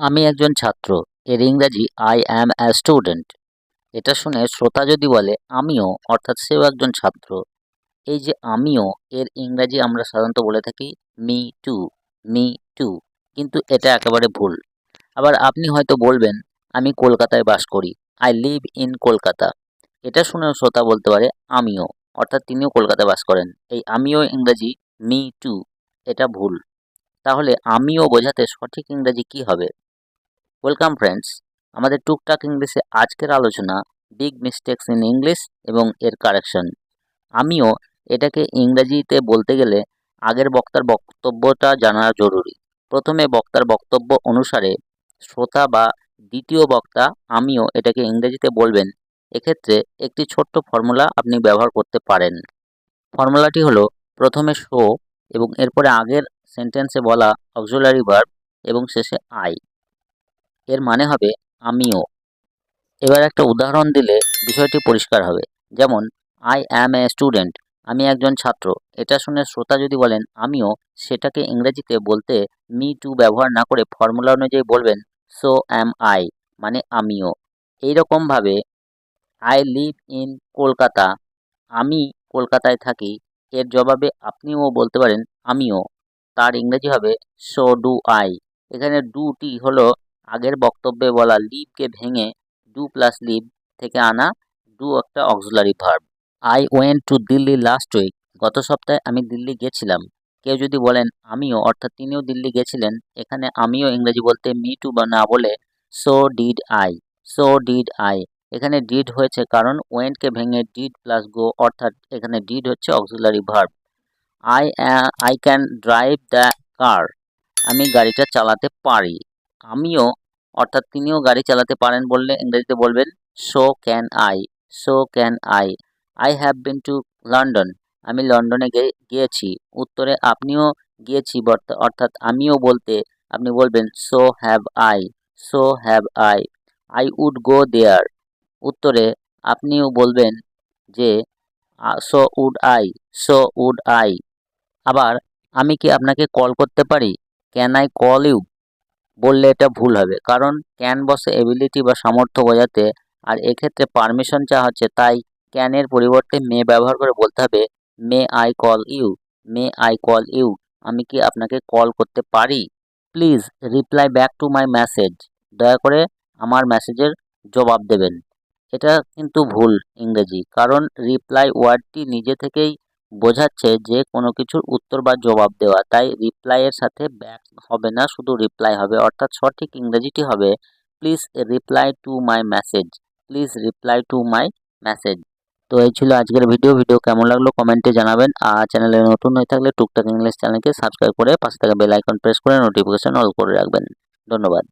আমি একজন ছাত্র। এর ইংরাজি আই অ্যাম অ্যা স্টুডেন্ট। এটা শুনে শ্রোতা যদি বলে আমিও, অর্থাৎ সেও একজন ছাত্র। এই যে আমিও, এর ইংরাজি আমরা সাধারণত বলে থাকি মি টু, মি টু। কিন্তু এটা একেবারে ভুল। আবার আপনি হয়তো বলবেন আমি কলকাতায় বাস করি, আই লিভ ইন কলকাতা। এটা শুনেও শ্রোতা বলতে পারে আমিও, অর্থাৎ তিনিও কলকাতায় বাস করেন। এই আমিও ইংরাজি মি টু, এটা ভুল। তাহলে আমিও বোঝাতে সঠিক ইংরাজি কি হবে? ওয়েলকাম ফ্রেন্ডস, আমাদের টুকটাক ইংলিশে আজকের আলোচনা বিগ মিস্টেকস ইন ইংলিশ এবং এর কারেকশন। আমিও এটাকে ইংরেজিতে বলতে গেলে আগের বক্তার বক্তব্যটা জানা জরুরি। প্রথমে বক্তার বক্তব্য অনুসারে শ্রোতা বা দ্বিতীয় বক্তা আমিও এটাকে ইংরেজিতে বলবেন। এক্ষেত্রে একটি ছোট্ট ফর্মুলা আপনি ব্যবহার করতে পারেন। ফর্মুলাটি হলো প্রথমে শো এবং এরপরে আগের সেন্টেন্সে বলা অক্সিলারি ভার্ব এবং শেষে আই। এর মানে হবে আমিও। এবার একটা উদাহরণ দিলে বিষয়টি পরিষ্কার হবে। যেমন আই অ্যাম এ স্টুডেন্ট, আমি একজন ছাত্র। এটা শুনে শ্রোতা যদি বলেন আমিও, সেটাকে ইংরেজিতে বলতে মি টু ব্যবহার না করে ফর্মুলা অনুযায়ী বলবেন সো অ্যাম আই, মানে আমিও। এইরকমভাবে আই লিভ ইন কলকাতা, আমি কলকাতায় থাকি, এর জবাবে আপনিও বলতে পারেন আমিও। তার ইংরেজি হবে সো ডু আই। এখানে ডুটি হলো আগের বক্তব্যে বলা লিভকে ভেঙে ডু প্লাস লিভ থেকে আনা ডু একটা auxiliary verb. I went to Delhi last week, গত সপ্তাহে আমি দিল্লি গেছিলাম। কেউ যদি বলেন আমিও, অর্থাৎ তিনিও দিল্লি গেছিলেন, এখানে আমিও ইংরেজি বলতে মি টু বা না বলে so did I, so did I. এখানে ডিড হয়েছে কারণ ওয়েন্টকে ভেঙে ডিড প্লাস গো, অর্থাৎ এখানে ডিড হচ্ছে auxiliary verb. I can drive the car, আমি গাড়িটা চালাতে পারি। আমিও, অর্থাৎ তিনিও গাড়ি চালাতে পারেন বললে ইংরেজিতে বলবেন so can I, so can I. I have been to London, আমি লন্ডনে গিয়েছি। উত্তরে আপনিও গিয়েছি অর্থাৎ আমিও বলতে আপনি বলবেন so have I, so have I. I would go there, উত্তরে আপনিও বলবেন যে so would I, so would I. আবার আমি কি আপনাকে কল করতে পারি, ক্যান আই কল ইউ, বললে এটা ভুল হবে, কারণ ক্যান বসে এবিলিটি বা সামর্থ্য বোঝাতে, আর এক্ষেত্রে পারমিশন চাওয়া হচ্ছে, তাই ক্যানের পরিবর্তে মে ব্যবহার করে বলতে হবে may I call you, may I call you, আমি কি আপনাকে কল করতে পারি। Please reply back to my message, দয়া করে আমার মেসেজের জবাব দেবেন। এটা কিন্তু ভুল ইংরেজি, কারণ রিপ্লাই ওয়ার্ডটি নিজে থেকেই বোঝাচ্ছে যে কোনো কিছুর উত্তর বা জবাব দেওয়া, তাই রিপ্লাইয়ের সাথে ব্যাক হবে না, শুধু রিপ্লাই হবে। অর্থাৎ সঠিক ইংরেজিটি হবে please reply to my message, please reply to my message. তো এই ছিল আজকের ভিডিও কেমন লাগলো কমেন্টে জানাবেন। আর চ্যানেলে নতুন হয়ে থাকলে টুকটাক ইংলিশ চ্যানেলকে সাবস্ক্রাইব করে পাশে থাকা বেল আইকন প্রেস করে নোটিফিকেশন অল করে রাখবেন। ধন্যবাদ।